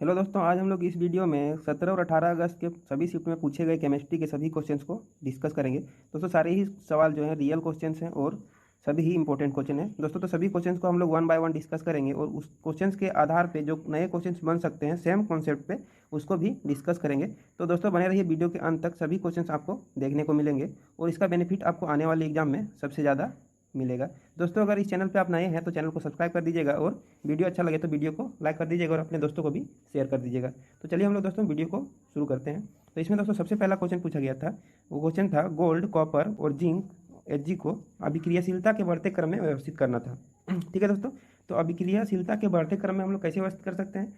Hello दोस्तों, आज हम लोग इस वीडियो में 17 और 18 अगस्त के सभी शिफ्ट में पूछे गए केमिस्ट्री के सभी क्वेश्चंस को डिस्कस करेंगे। दोस्तों सारे ही सवाल जो हैं रियल क्वेश्चंस हैं और सभी ही इंपॉर्टेंट क्वेश्चन हैं। दोस्तों तो सभी क्वेश्चंस को हम लोग वन बाय वन डिस्कस करेंगे और उस क्वेश्चंस के आधार पे जो नए क्वेश्चंस बन सकते हैं सेम कॉन्सेप्ट पे उसको भी डिस्कस करेंगे। तो दोस्तों बने रहिए वीडियो के अंत तक, सभी क्वेश्चंस आपको देखने को मिलेंगे और इसका बेनिफिट आपको आने वाले एग्जाम में सबसे ज़्यादा मिलेगा। दोस्तों अगर इस चैनल पे आप नए हैं तो चैनल को सब्सक्राइब कर दीजिएगा और वीडियो अच्छा लगे तो वीडियो को लाइक कर दीजिएगा और अपने दोस्तों को भी शेयर कर दीजिएगा। तो चलिए हम लोग दोस्तों वीडियो को शुरू करते हैं। तो इसमें दोस्तों सबसे पहला क्वेश्चन पूछा गया था, वो क्वेश्चन था गोल्ड, कॉपर और जिंक Hg को अभिक्रियाशीलता के बढ़ते क्रम में व्यवस्थित करना था। ठीक है दोस्तों, तो अभिक्रियाशीलता के बढ़ते क्रम में हम लोग कैसे व्यवस्थित कर सकते हैं।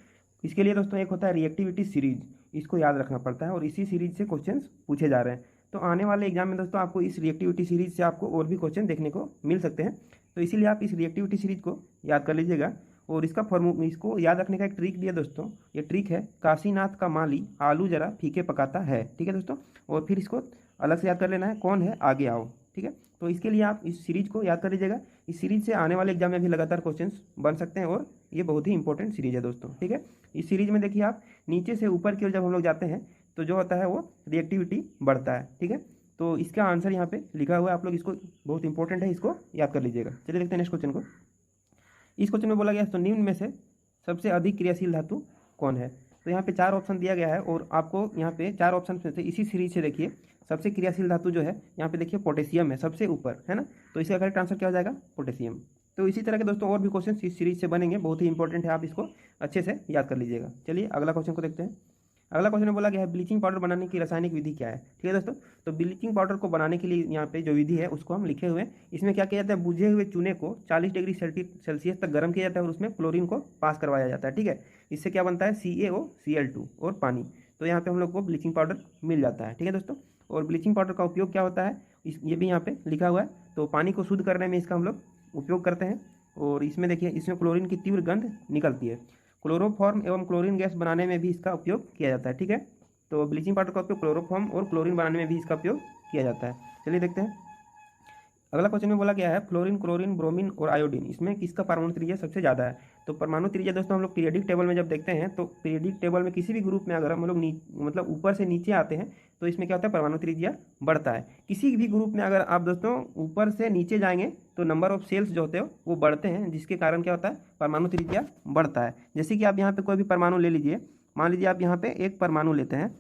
इसके लिए दोस्तों एक होता है रिएक्टिविटी सीरीज, इसको याद रखना पड़ता है और इसी सीरीज से क्वेश्चन पूछे जा रहे हैं। तो आने वाले एग्जाम में दोस्तों आपको इस रिएक्टिविटी सीरीज से आपको और भी क्वेश्चन देखने को मिल सकते हैं। तो इसीलिए आप इस रिएक्टिविटी सीरीज को याद कर लीजिएगा और इसको याद रखने का एक ट्रिक भी है दोस्तों। ये ट्रिक है काशीनाथ का माली आलू जरा फीके पकाता है। ठीक है दोस्तों, और फिर इसको अलग से याद कर लेना है, कौन है आगे आओ। ठीक है, तो इसके लिए आप इस सीरीज को याद कर लीजिएगा। इस सीरीज से आने वाले एग्जाम में भी लगातार क्वेश्चन बन सकते हैं और ये बहुत ही इंपॉर्टेंट सीरीज है दोस्तों। ठीक है, इस सीरीज में देखिए आप नीचे से ऊपर की ओर जब हम लोग जाते हैं तो जो होता है वो रिएक्टिविटी बढ़ता है। ठीक है, तो इसका आंसर यहाँ पे लिखा हुआ है, आप लोग इसको बहुत इंपॉर्टेंट है, इसको याद कर लीजिएगा। चलिए देखते हैं नेक्स्ट क्वेश्चन को। इस क्वेश्चन में बोला गया है तो निम्न में से सबसे अधिक क्रियाशील धातु कौन है। तो यहाँ पे चार ऑप्शन दिया गया है और आपको यहाँ पे चार ऑप्शन में से इसी सीरीज से देखिए सबसे क्रियाशील धातु जो है यहाँ पे देखिए पोटेशियम है सबसे ऊपर, है ना। तो इसका करेक्ट आंसर क्या हो जाएगा, पोटेशियम। तो इसी तरह के दोस्तों और भी क्वेश्चन इस सीरीज से बनेंगे, बहुत ही इंपॉर्टेंट है, आप इसको अच्छे से याद कर लीजिएगा। चलिए अगला क्वेश्चन को देखते हैं। अगला क्वेश्चन में बोला गया है ब्लीचिंग पाउडर बनाने की रासायनिक विधि क्या है। ठीक है दोस्तों, तो ब्लीचिंग पाउडर को बनाने के लिए यहाँ पे जो विधि है उसको हम लिखे हुए हैं। इसमें क्या किया जाता है, बुझे हुए चूने को 40 डिग्री सेल्सियस तक गर्म किया जाता है और उसमें क्लोरीन को पास करवाया जाता है। ठीक है, इससे क्या बनता है CaOCl2 और पानी। तो यहाँ पे हम लोग को ब्लीचिंग पाउडर मिल जाता है। ठीक है दोस्तों, और ब्लीचिंग पाउडर का उपयोग क्या होता है ये भी यहाँ पे लिखा हुआ है। तो पानी को शुद्ध करने में इसका हम लोग उपयोग करते हैं और इसमें देखिए इसमें क्लोरीन की तीव्र गंध निकलती है। क्लोरोफॉर्म एवं क्लोरीन गैस बनाने में भी इसका उपयोग किया जाता है। ठीक है, तो ब्लीचिंग पाउडर का उपयोग क्लोरोफॉर्म और क्लोरीन बनाने में भी इसका उपयोग किया जाता है। चलिए देखते हैं अगला क्वेश्चन में बोला गया है फ्लोरीन, क्लोरीन, ब्रोमीन और आयोडीन इसमें किसका परमाणु त्रिज्या सबसे ज़्यादा है। तो परमाणु त्रिज्या दोस्तों हम लोग पीरियडिक टेबल में जब देखते हैं तो पीरियडिक टेबल में किसी भी ग्रुप में अगर हम लोग मतलब ऊपर से नीचे आते हैं तो इसमें क्या होता है, परमाणु त्रिज्या बढ़ता है। किसी भी ग्रुप में अगर आप दोस्तों ऊपर से नीचे जाएंगे तो नंबर ऑफ सेल्स जो होते हैं वो बढ़ते हैं, जिसके कारण क्या होता है, परमाणु त्रिज्या बढ़ता है। जैसे कि आप यहाँ पे कोई भी परमाणु ले लीजिए, मान लीजिए आप यहाँ पे एक परमाणु लेते हैं।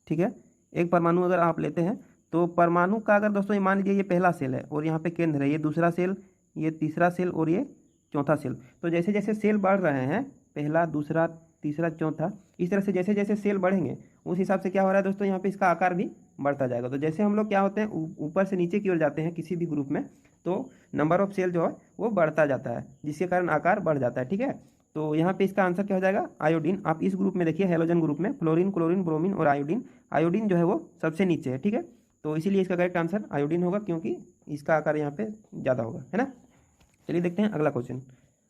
ठीक है, एक परमाणु अगर आप लेते हैं तो परमाणु का अगर दोस्तों ये मान लीजिए ये पहला सेल है और यहाँ पे केंद्र है, ये दूसरा सेल, ये तीसरा सेल और ये चौथा सेल। तो जैसे जैसे सेल बढ़ रहे हैं, पहला, दूसरा, तीसरा, चौथा, इस तरह से जैसे जैसे सेल बढ़ेंगे उस हिसाब से क्या हो रहा है दोस्तों, यहाँ पे इसका आकार भी बढ़ता जाएगा। तो जैसे हम लोग क्या होते हैं ऊपर से नीचे की ओर जाते हैं किसी भी ग्रुप में तो नंबर ऑफ सेल जो है वो बढ़ता जाता है, जिसके कारण आकार बढ़ जाता है। ठीक है, तो यहाँ पे इसका आंसर क्या हो जाएगा, आयोडीन। आप इस ग्रुप में देखिए हेलोजन ग्रुप में फ्लोरीन, क्लोरीन, ब्रोमीन और आयोडीन, आयोडीन जो है वो सबसे नीचे है। ठीक है, तो इसीलिए इसका करेक्ट आंसर आयोडीन होगा क्योंकि इसका आकार यहाँ पे ज़्यादा होगा, है ना। चलिए देखते हैं अगला क्वेश्चन।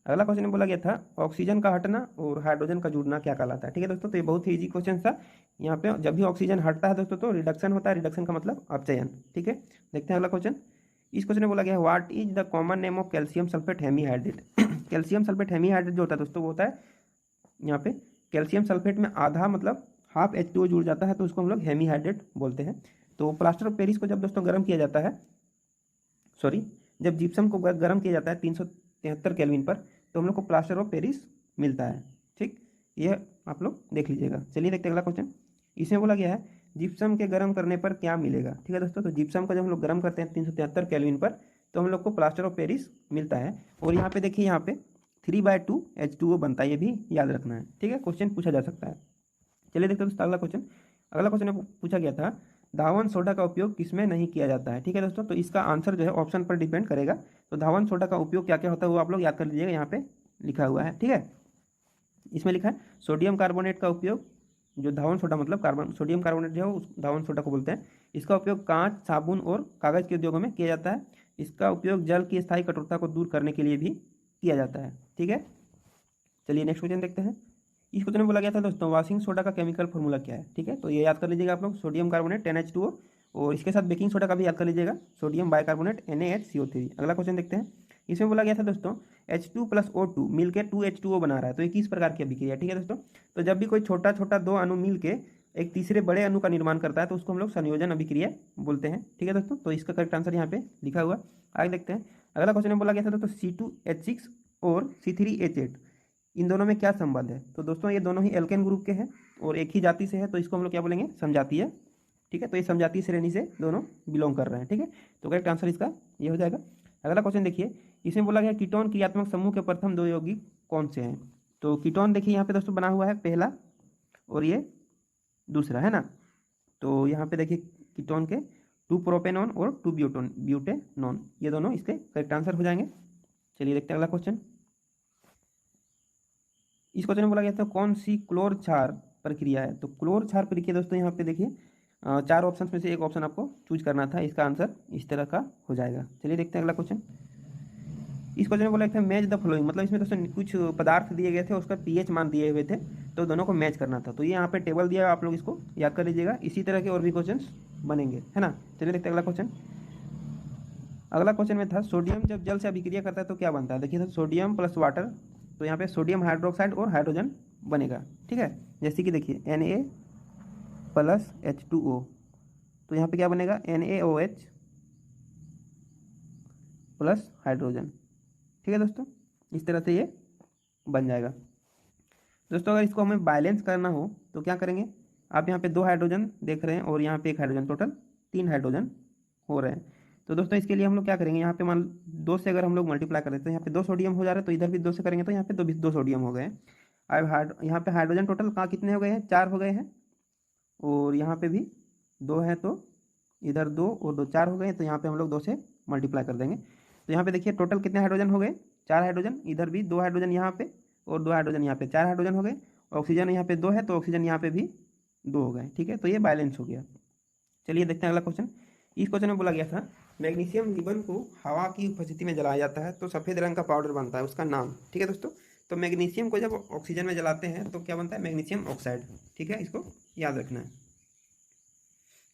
अगला क्वेश्चन में बोला गया था ऑक्सीजन का हटना और हाइड्रोजन का जुड़ना क्या कहलाता है। ठीक है दोस्तों, तो ये बहुत ही ईजी क्वेश्चन था। यहाँ पे जब भी ऑक्सीजन हटता है दोस्तों तो रिडक्शन होता है, रिडक्शन का मतलब अपचयन। ठीक है, देखते हैं अगला क्वेश्चन। इस क्वेश्चन में बोला गया है what is the common name of calcium sulphate hemihydrate. Calcium sulphate hemihydrate जो होता है दोस्तों वो होता है यहाँ पे कैल्शियम सल्फेट में आधा मतलब हाफ H2O जुड़ जाता है तो उसको हम लोग हेमीहाइड्रेट बोलते हैं। तो प्लास्टर ऑफ पेरिस को जब दोस्तों गर्म किया जाता है, जब जिप्सम को गर्म किया जाता है 373 केल्विन पर तो हम लोग को प्लास्टर ऑफ पेरिस मिलता है। ठीक, ये आप लोग देख लीजिएगा। चलिए देखते हैं अगला क्वेश्चन। इसमें बोला गया है जिप्सम के गर्म करने पर क्या मिलेगा। ठीक है दोस्तों, तो जिप्सम को जब हम लोग गर्म करते हैं 373 केल्विन पर तो हम लोग को प्लास्टर ऑफ पेरिस मिलता है। और यहाँ पे देखिए यहाँ पे 3/2 H2O बनता है, ये भी याद रखना है। ठीक है, क्वेश्चन पूछा जा सकता है। चलिए देखते हैं दोस्तों अगला क्वेश्चन। अगला क्वेश्चन में पूछा गया था धावन सोडा का उपयोग किसमें नहीं किया जाता है। ठीक है दोस्तों, तो इसका आंसर जो है ऑप्शन पर डिपेंड करेगा। तो धावन सोडा का उपयोग क्या क्या होता है वो आप लोग याद कर लीजिएगा, यहाँ पे लिखा हुआ है। ठीक है, इसमें लिखा है सोडियम कार्बोनेट का उपयोग, जो धावन सोडा मतलब सोडियम कार्बोनेट जो है उस धावन सोडा को बोलते हैं। इसका उपयोग कांच, साबुन और कागज के उद्योगों में किया जाता है। इसका उपयोग जल की स्थायी कठोरता को दूर करने के लिए भी किया जाता है। ठीक है, चलिए नेक्स्ट क्वेश्चन देखते हैं। इस क्वेश्चन में बोला गया था दोस्तों वॉशिंग सोडा का केमिकल फॉर्मूला क्या है। ठीक है, तो ये याद कर लीजिएगा आप लोग, सोडियम कार्बोनेट NH2O और इसके साथ बेकिंग सोडा का भी याद कर लीजिएगा, सोडियम बाइकार्बोनेट NaHCO3। अगला क्वेश्चन देखते हैं। इसमें बोला गया था दोस्तों H2 + O2 मिलकर 2H2O बना रहा है, तो ये किस प्रकार की अभिक्रिया है, ठीक है दोस्तों। तो जब भी कोई छोटा छोटा दो अणु मिल के एक तीसरे बड़े अणु का निर्माण करता है तो उसको हम लोग संयोजन अभिक्रिया बोलते हैं, ठीक है दोस्तों। तो इसका करेक्ट आंसर यहाँ पे लिखा हुआ। आगे देखते हैं अगला क्वेश्चन में बोला गया था दोस्तों C2H6 और C3H8 इन दोनों में क्या संबंध है। तो दोस्तों ये दोनों ही एल्केन ग्रुप के हैं और एक ही जाति से है, तो इसको हम लोग क्या बोलेंगे, समजातीय, ठीक है। तो ये समजातीय श्रेणी से दोनों बिलोंग कर रहे हैं, ठीक है। तो करेक्ट आंसर इसका ये हो जाएगा। अगला क्वेश्चन देखिए, इसमें बोला गया कीटोन क्रियात्मक समूह के प्रथम दो यौगिक कौन से हैं। तो कीटोन देखिए यहाँ पे दोस्तों बना हुआ है पहला और ये दूसरा, है ना। तो यहाँ पे देखिए कीटोन के 2 प्रोपेनॉन और 2 ब्यूटेनॉन, ये दोनों इसके करेक्ट आंसर हो जाएंगे। चलिए देखते हैं अगला क्वेश्चन। इस क्वेश्चन में बोला गया था कौन सी क्लोर क्षार प्रक्रिया है। तो क्लोर क्षार प्रक्रिया दोस्तों यहाँ पे देखिए 4 ऑप्शन में से एक ऑप्शन आपको चूज करना था, इसका आंसर इस तरह का हो जाएगा। चलिए देखते हैं अगला क्वेश्चन। इस क्वेश्चन में बोला गया था मैच द फ्लोइंग, मतलब इसमें दोस्तों कुछ पदार्थ दिए गए थे, उसका पीएच मान दिए हुए थे, तो दोनों को मैच करना था। तो ये यहाँ पे टेबल दिया, आप लोग इसको याद कर लीजिएगा। इसी तरह के और भी क्वेश्चन बनेंगे, है ना। चलिए देखते हैं अगला क्वेश्चन। अगला क्वेश्चन में था सोडियम जब जल से अभिक्रिया करता है तो क्या बनता है। देखिए तो सोडियम प्लस वाटर, तो यहाँ पे सोडियम हाइड्रोक्साइड और हाइड्रोजन बनेगा, ठीक है। जैसे कि देखिए Na + H2O, तो यहाँ पे क्या बनेगा NaOH प्लस हाइड्रोजन, ठीक है दोस्तों। इस तरह से ये बन जाएगा। दोस्तों अगर इसको हमें बैलेंस करना हो तो क्या करेंगे, आप यहाँ पे 2 हाइड्रोजन देख रहे हैं और यहाँ पे 1 हाइड्रोजन, टोटल 3 हाइड्रोजन हो रहे हैं। तो दोस्तों इसके लिए हम लोग क्या करेंगे, यहाँ पे मान 2 से अगर हम लोग मल्टीप्लाई कर देते हैं तो यहाँ पे 2 सोडियम हो जा रहा है, तो इधर भी 2 से करेंगे तो यहाँ पे 2 सोडियम हो गए। अब यहाँ पे हाइड्रोजन टोटल कहाँ कितने हो गए हैं, 4 हो गए हैं, और यहाँ पे भी 2 है, तो इधर 2 और 2 4 हो गए, तो यहाँ पे हम लोग 2 से मल्टीप्लाई कर देंगे। तो यहाँ पे देखिए टोटल कितने हाइड्रोजन हो गए, 4 हाइड्रोजन, इधर भी 2 हाइड्रोजन यहाँ पे और 2 हाइड्रोजन यहाँ पे, 4 हाइड्रोजन हो गए। ऑक्सीजन यहाँ पे 2 है, तो ऑक्सीजन यहाँ पे भी 2 हो गए, ठीक है। तो ये बैलेंस हो गया। चलिए देखते हैं अगला क्वेश्चन। इस क्वेश्चन में बोला गया था मैग्नीशियम रिबन को हवा की उपस्थिति में जलाया जाता है तो सफ़ेद रंग का पाउडर बनता है, उसका नाम, ठीक है दोस्तों। तो मैग्नीशियम को जब ऑक्सीजन में जलाते हैं तो क्या बनता है, मैग्नीशियम ऑक्साइड, ठीक है। इसको याद रखना है,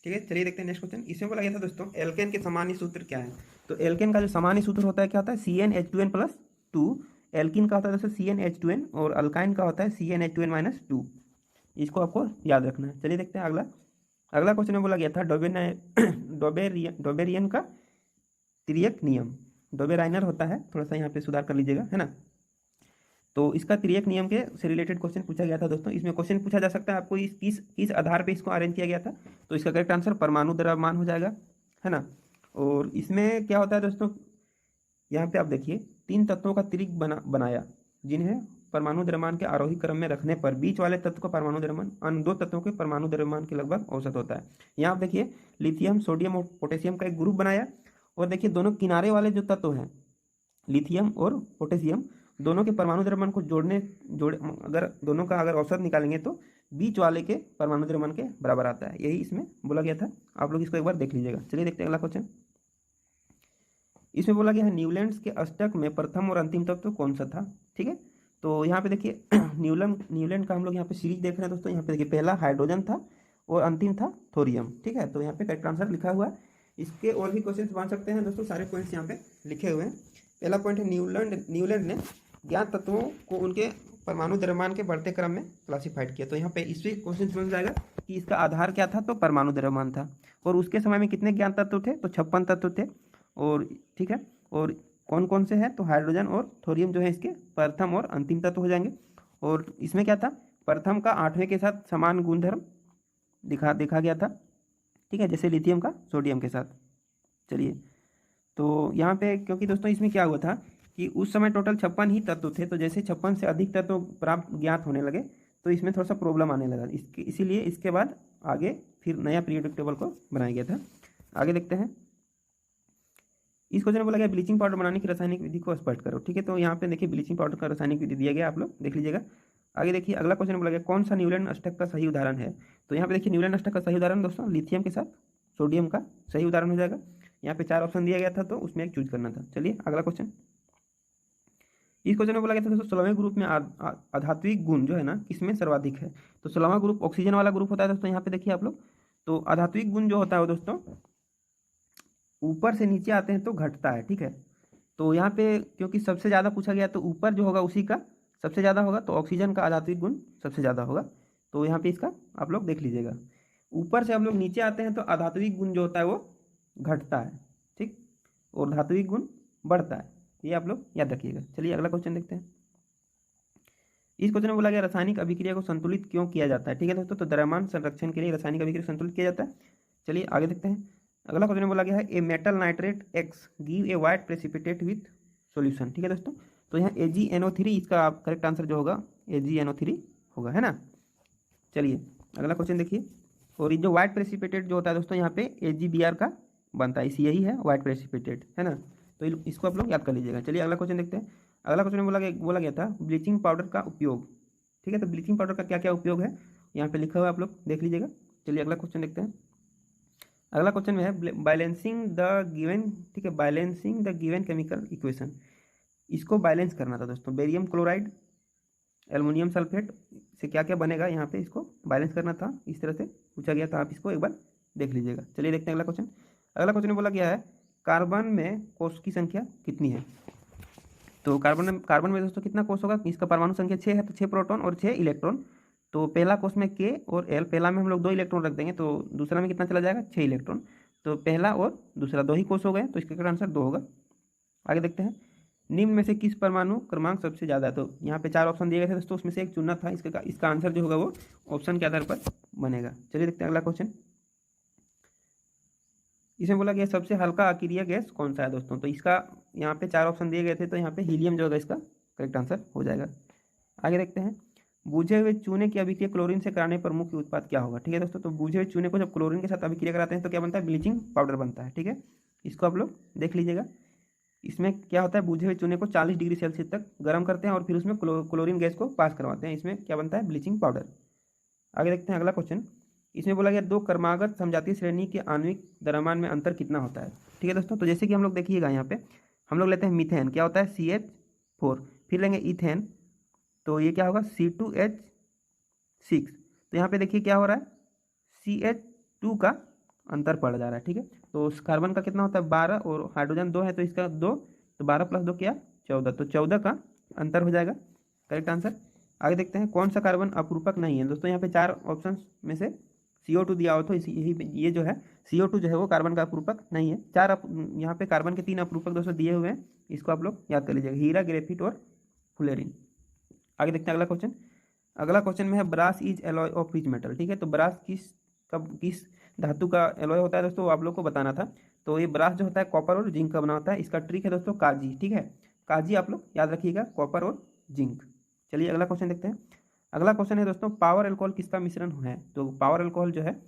ठीक है। चलिए देखते हैं नेक्स्ट क्वेश्चन। इसमें बोला गया था दोस्तों एल्केन के सामान्य सूत्र क्या है। तो एल्केन का जो सामान्य सूत्र होता है क्या होता है, CnH2n+2। एल्किन का होता है दोस्तों CnH2n और अल्काइन का होता है CnH2n-2। इसको आपको याद रखना है। चलिए देखते हैं अगला क्वेश्चन में बोला गया था डोबेरियन का तिर्यक नियम। डोबेराइनर होता है, थोड़ा सा यहाँ पे सुधार कर लीजिएगा, है ना। तो इसका तिर्यक नियम के से रिलेटेड क्वेश्चन पूछा गया था दोस्तों। इसमें क्वेश्चन पूछा जा सकता है आपको इस किस आधार पे इसको अरेंज किया गया था। तो इसका करेक्ट आंसर परमाणु द्रव्यमान हो जाएगा, है ना। और इसमें क्या होता है दोस्तों, यहाँ पे आप देखिए 3 तत्वों का तिर्यक बनाया जिन्हें परमाणु द्रव्यमान के आरोही क्रम में रखने पर बीच वाले तत्व का परमाणु द्रव्यमान अन्य 2 तत्वों के परमाणु द्रव्यमान के लगभग औसत होता है। यहाँ आप देखिए लिथियम, सोडियम और पोटेशियम का एक ग्रुप बनाया, और देखिए दोनों किनारे वाले जो तत्व हैं लिथियम और पोटेशियम, दोनों के परमाणु द्रव्यमान को अगर दोनों का अगर औसत निकालेंगे तो बीच वाले के परमाणु द्रव्यमान के बराबर आता है। यही इसमें बोला गया था, आप लोग इसको एक बार देख लीजिएगा। चलिए देखते हैं अगला क्वेश्चन। इसमें बोला गया है न्यूलैंड्स के अष्टक में प्रथम और अंतिम तत्व कौन सा था, ठीक है। तो यहाँ पे देखिए न्यूलैंड का हम लोग यहाँ पे सीरीज देख रहे हैं दोस्तों। यहाँ पे देखिए पहला हाइड्रोजन था और अंतिम था थोरियम, ठीक है। तो यहाँ पे करेक्ट आंसर लिखा हुआ है। इसके और भी क्वेश्चन बन सकते हैं दोस्तों, सारे पॉइंट्स यहाँ पे लिखे हुए हैं। पहला पॉइंट है न्यूलैंड ने ज्ञात तत्वों को उनके परमाणु द्रव्यमान के बढ़ते क्रम में क्लासिफाइड किया। तो यहाँ पे इससे क्वेश्चन समझ जाएगा कि इसका आधार क्या था, तो परमाणु द्रव्यमान था। और उसके समय में कितने ज्ञात तत्व थे, तो 56 तत्व थे, और ठीक है। और कौन कौन से हैं, तो हाइड्रोजन और थोरियम जो है इसके प्रथम और अंतिम तत्व हो जाएंगे। और इसमें क्या था, प्रथम का 8वें के साथ समान गुणधर्म देखा गया था, ठीक है, जैसे लिथियम का सोडियम के साथ। चलिए तो यहाँ पे क्योंकि दोस्तों इसमें क्या हुआ था कि उस समय टोटल 56 ही तत्व थे, तो जैसे 56 से अधिक तत्व प्राप्त ज्ञात होने लगे तो इसमें थोड़ा सा प्रॉब्लम आने लगा। इसीलिए इसके बाद आगे फिर नया पीरियोडिक टेबल को बनाया गया था। आगे देखते हैं। इस क्वेश्चन में बोला गया ब्लीचिंग पाउडर बनाने की रासायनिक विधि को स्पष्ट करो, ठीक है। तो यहाँ पे देखिए ब्लीचिंग पाउडर का रासायनिक विधि दिया गया, आप लोग देख लीजिएगा। आगे देखिए अगला क्वेश्चन बोला गया कौन सा न्यूलैंड अष्टक का सही उदाहरण है। तो यहाँ पे देखिए न्यूलैंड अष्टक का सही उदाहरण दोस्तों लिथियम के साथ सोडियम का सही उदाहरण हो जाएगा। यहाँ पे 4 ऑप्शन दिया गया था, तो उसमें एक चूज करना था। चलिए अगला क्वेश्चन। इस क्वेश्चन में बोला गया था दोस्तों 16वें ग्रुप में आधात्विक गुण जो है ना किसमें सर्वाधिक है। तो 16वां ग्रुप ऑक्सीजन वाला ग्रुप होता है दोस्तों। यहाँ पे देखिए आप लोग, तो आधात्विक गुण जो होता है दोस्तों ऊपर से नीचे आते हैं तो घटता है, ठीक है। तो यहाँ पे क्योंकि सबसे ज़्यादा पूछा गया तो ऊपर जो होगा उसी का सबसे ज़्यादा होगा, तो ऑक्सीजन का आधात्विक गुण सबसे ज़्यादा होगा। तो यहाँ पे इसका आप लोग देख लीजिएगा। ऊपर से हम लोग नीचे आते हैं तो अधात्विक गुण जो होता है वो घटता है, ठीक, और धात्विक गुण बढ़ता है। ये आप लोग याद रखिएगा। चलिए अगला क्वेश्चन देखते हैं। इस क्वेश्चन में बोला गया रासायनिक अभिक्रिया को संतुलित क्यों किया जाता है। ठीक है दोस्तों, तो द्रव्यमान संरक्षण के लिए रासायनिक अभिक्रिया संतुलित किया जाता है। चलिए आगे देखते हैं। अगला क्वेश्चन में बोला गया है a metal nitrate x give a white precipitate with solution. ठीक है दोस्तों, तो यहाँ AgNO3 इसका करेक्ट आंसर जो होगा AgNO3 होगा, है ना। चलिए अगला क्वेश्चन देखिए। और ये जो व्हाइट प्रेसिपिटेट जो होता है दोस्तों यहाँ पे AgBr का बनता है, इसी यही है व्हाइट प्रेसिपिटेट, है ना। तो इसको आप लोग याद कर लीजिएगा। चलिए अगला क्वेश्चन देखते हैं। अगला क्वेश्चन में बोला गया था ब्लीचिंग पाउडर का उपयोग। ठीक है, तो ब्लीचिंग पाउडर का क्या क्या उपयोग है यहाँ पे लिखा हुआ है, आप लोग देख लीजिएगा। चलिए अगला क्वेश्चन देखते हैं। अगला क्वेश्चन में है बैलेंसिंग द गिवन, ठीक है, balancing the given chemical equation. इसको बैलेंस करना था दोस्तों, बेरियम क्लोराइड एल्युमिनियम सल्फेट से क्या क्या बनेगा, यहाँ पे इसको बैलेंस करना था। इस तरह से पूछा गया था, आप इसको एक बार देख लीजिएगा। चलिए देखते हैं अगला क्वेश्चन। अगला क्वेश्चन में बोला गया है कार्बन में कोष की संख्या कितनी है। तो कार्बन में दोस्तों कितना कोष होगा, इसका परमाणु संख्या 6 है, तो 6 प्रोटॉन और 6 इलेक्ट्रॉन। तो पहला कोष में K और L, पहला में हम लोग 2 इलेक्ट्रॉन रख देंगे, तो दूसरा में कितना चला जाएगा 6 इलेक्ट्रॉन। तो पहला और दूसरा 2 ही कोष हो गए, तो इसका आंसर 2 होगा। आगे देखते हैं। निम्न में से किस परमाणु क्रमांक सबसे ज़्यादा है। तो यहाँ पे 4 ऑप्शन दिए गए थे दोस्तों, उसमें से एक चुनना था। इसका आंसर जो होगा वो ऑप्शन के आधार पर बनेगा। चलिए देखते हैं अगला क्वेश्चन। इसमें बोला गया सबसे हल्का अक्रिय गैस कौन सा है दोस्तों। तो इसका यहाँ पे 4 ऑप्शन दिए गए थे, तो यहाँ पे हीलियम जो होगा इसका करेक्ट आंसर हो जाएगा। आगे देखते हैं। बूझे हुए चूने की अभिक्रिया क्लोरीन से कराने पर मुख्य उत्पाद क्या होगा। ठीक है दोस्तों, तो बूझे हुए चूने को जब क्लोरीन के साथ अभिक्रिया कराते हैं तो क्या बनता है, ब्लीचिंग पाउडर बनता है। ठीक है, इसको आप लोग देख लीजिएगा। इसमें क्या होता है, बूझे हुए चूने को 40 डिग्री सेल्सियस तक गर्म करते हैं और फिर उसमें क्लोरीन गैस को पास करवाते हैं। इसमें क्या बनता है, ब्लीचिंग पाउडर। आगे देखते हैं अगला क्वेश्चन। इसमें बोला गया 2 क्रमागत समजातीय श्रेणी के आणविक द्रव्यमान में अंतर कितना होता है। ठीक है दोस्तों, तो जैसे कि हम लोग देखिएगा यहाँ पे हम लोग लेते हैं मीथेन, क्या होता है CH4, फिर लेंगे इथेन, तो ये क्या होगा C2H6। तो यहाँ पे देखिए क्या हो रहा है, CH2 का अंतर पड़ जा रहा है। ठीक है, तो कार्बन का कितना होता है 12 और हाइड्रोजन 2 है, तो इसका 2, तो 12 + 2 क्या 14, तो 14 का अंतर हो जाएगा करेक्ट आंसर। आगे देखते हैं कौन सा कार्बन अपरूपक नहीं है दोस्तों। यहाँ पे 4 ऑप्शन में से CO2 दिया हो, तो ये जो है CO2 जो है वो कार्बन का अपरूपक नहीं है। यहाँ पे कार्बन के 3 अपरूपक दोस्तों दिए हुए हैं, इसको आप लोग याद कर लीजिएगा, हीरा, ग्रेफाइट और फ्लोरीन। आगे देखते हैं अगला क्वेश्चन। अगला क्वेश्चन में है brass is alloy of which metal. ठीक है, तो ब्रास किस धातु का एलॉय होता है दोस्तों, वो आप लोग को बताना था। तो ये ब्रास जो होता है कॉपर और जिंक का बना होता है। इसका ट्रिक है दोस्तों काजी। ठीक है, काजी आप लोग याद रखिएगा, कॉपर और जिंक। चलिए अगला क्वेश्चन देखते हैं। अगला क्वेश्चन है दोस्तों पावर अल्कोहल किसका मिश्रण है। तो पावर अल्कोहल जो है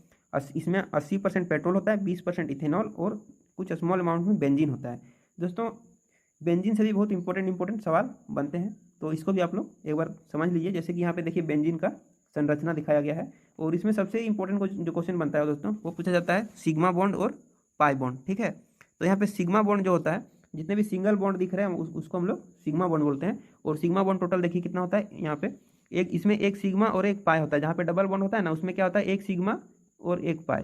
इसमें 80% पेट्रोल होता है, 20% इथेनॉल और कुछ स्मॉल अमाउंट में बेंजीन होता है। दोस्तों बेंजीन से भी बहुत इंपॉर्टेंट सवाल बनते हैं, तो इसको भी आप लोग एक बार समझ लीजिए। जैसे कि यहाँ पे देखिए बेंजीन का संरचना दिखाया गया है, और इसमें सबसे इंपॉर्टेंट जो क्वेश्चन बनता है दोस्तों वो पूछा जाता है सिग्मा बॉन्ड और पाई बॉन्ड। ठीक है, तो यहाँ पे सिग्मा बॉन्ड जो होता है, जितने भी सिंगल बॉन्ड दिख रहे हैं उसको हम लोग सिग्मा बॉन्ड बोलते हैं। और सिग्मा बॉन्ड टोटल देखिए कितना होता है, यहाँ पे इसमें एक सिग्मा और एक पाई होता है। जहाँ पे डबल बॉन्ड होता है ना, उसमें क्या होता है एक सिग्मा और एक पाई।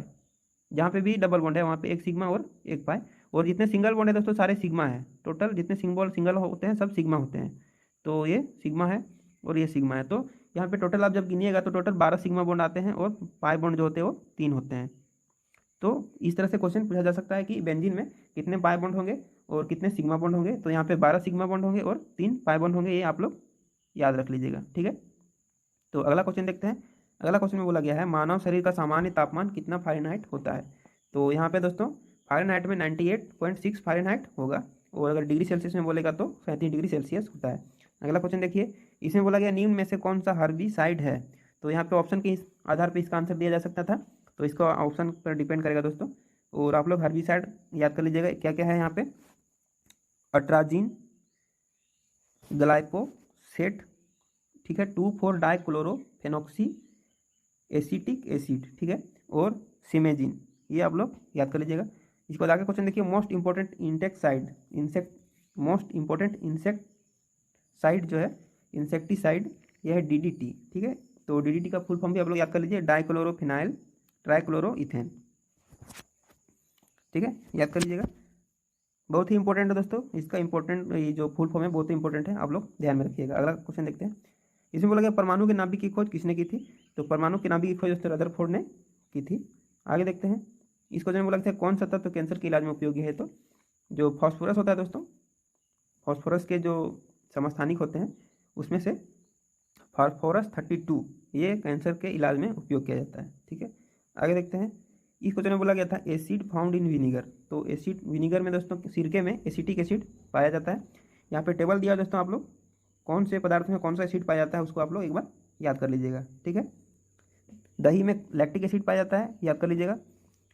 जहाँ पे भी डबल बॉन्ड है वहाँ पे एक सिग्मा और एक पाई। और जितने सिंगल बॉन्ड है दोस्तों सारे सिग्मा है। टोटल जितने सिंगल होते हैं सब सिग्मा होते हैं। तो ये सिग्मा है और ये सिग्मा है। तो यहाँ पे टोटल आप जब गिनिएगा तो टोटल 12 सिग्मा बॉन्ड आते हैं, और पाई बॉन्ड जो होते हैं वो 3 होते हैं। तो इस तरह से क्वेश्चन पूछा जा सकता है कि बेंजीन में कितने पाई बॉन्ड होंगे और कितने सिग्मा बॉन्ड होंगे। तो यहाँ पे 12 सिग्मा बॉन्ड होंगे और 3 पाई बॉन्ड होंगे, ये आप लोग याद रख लीजिएगा। ठीक है, तो अगला क्वेश्चन देखते हैं। अगला क्वेश्चन में बोला गया है मानव शरीर का सामान्य तापमान कितना फ़ारेनहाइट होता है। तो यहाँ पे दोस्तों फ़ारेनहाइट में 98.6 फ़ारेनहाइट होगा, और अगर डिग्री सेल्सियस में बोलेगा तो 37 डिग्री सेल्सियस होता है। अगला क्वेश्चन देखिए। इसमें बोला गया निम्न में से कौन सा हर्बिसाइड है। तो यहाँ पे ऑप्शन के आधार पर इसका आंसर दिया जा सकता था, तो इसका ऑप्शन पर डिपेंड करेगा दोस्तों। और आप लोग हर्बिसाइड याद कर लीजिएगा क्या क्या है यहाँ पे, अट्राजिन, ग्लाइकोसेट, ठीक है, 2,4-डाइक्लोरोफेनॉक्सी एसिटिक एसिड, ठीक है, और सिमेजिन, ये आप लोग याद कर लीजिएगा। इसको आगे क्वेश्चन देखिए मोस्ट इंपॉर्टेंट इंसेक्टिसाइड जो है इंसेक्टिसाइड, यह है DDT। ठीक है, तो DDT का फुल फॉर्म भी आप लोग याद कर लीजिए, डाइक्लोरोफिनाइल ट्राइक्लोरोइथेन। ठीक है, याद कर लीजिएगा। बहुत ही इंपॉर्टेंट है दोस्तों, इसका इंपॉर्टेंट ये जो फुल फॉर्म है बहुत ही इंपॉर्टेंट है, आप लोग ध्यान में रखिएगा। अगला क्वेश्चन देखते हैं। इसमें बोला गया परमाणु के नाभिक की खोज किसने की थी? तो परमाणु के नाभिक की खोज दोस्तों रदरफोर्ड ने की थी। आगे देखते हैं। इस क्वेश्चन में बोला गया कौन सा तत्व कैंसर के इलाज में उपयोगी है? तो जो फॉस्फोरस होता है दोस्तों, फॉस्फोरस के जो समस्थानिक होते हैं उसमें से फॉस्फोरस 32 ये कैंसर के इलाज में उपयोग किया जाता है। ठीक है, आगे देखते हैं। इस क्वेश्चन में बोला गया था एसिड फाउंड इन विनीगर। तो एसिड विनीगर में दोस्तों सिरके में एसिटिक एसिड पाया जाता है। यहाँ पे टेबल दिया दोस्तों, आप लोग कौन से पदार्थ में कौन सा एसिड पाया जाता है उसको आप लोग एक बार याद कर लीजिएगा। ठीक है, दही में लैक्टिक एसिड पाया जाता है, याद कर लीजिएगा।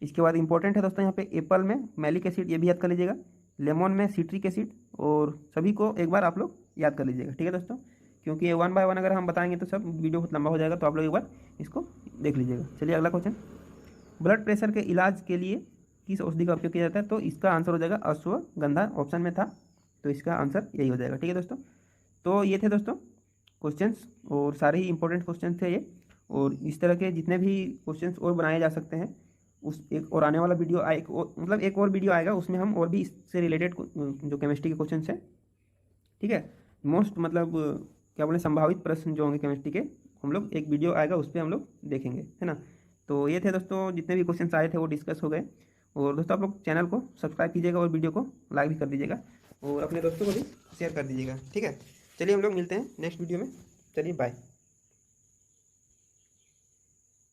इसके बाद इंपॉर्टेंट है दोस्तों यहाँ पे एप्पल में मैलिक एसिड, ये भी याद कर लीजिएगा। लेमन में सिट्रिक एसिड, और सभी को एक बार आप लोग याद कर लीजिएगा। ठीक है दोस्तों, क्योंकि ये 1 बाय 1 अगर हम बताएंगे तो सब वीडियो बहुत लंबा हो जाएगा, तो आप लोग एक बार इसको देख लीजिएगा। चलिए अगला क्वेश्चन। ब्लड प्रेशर के इलाज के लिए किस औषधि का उपयोग किया जाता है? तो इसका आंसर हो जाएगा अश्वगंधा, ऑप्शन में था, तो इसका आंसर यही हो जाएगा। ठीक है दोस्तों, तो ये थे दोस्तों क्वेश्चंस, और सारे ही इंपॉर्टेंट क्वेश्चन थे ये। और इस तरह के जितने भी क्वेश्चंस और बनाए जा सकते हैं, उस एक और आने वाला वीडियो मतलब एक और वीडियो आएगा, उसमें हम और भी इससे रिलेटेड जो केमिस्ट्री के क्वेश्चन हैं, ठीक है, मोस्ट मतलब क्या बोले संभावित प्रश्न जो होंगे केमिस्ट्री के, हम लोग एक वीडियो आएगा उस पर हम लोग देखेंगे, है ना। तो ये थे दोस्तों जितने भी क्वेश्चन आए थे वो डिस्कस हो गए। और दोस्तों आप लोग चैनल को सब्सक्राइब कीजिएगा और वीडियो को लाइक भी कर दीजिएगा, और अपने दोस्तों को भी शेयर कर दीजिएगा। ठीक है, चलिए हम लोग मिलते हैं नेक्स्ट वीडियो में। चलिए बाय।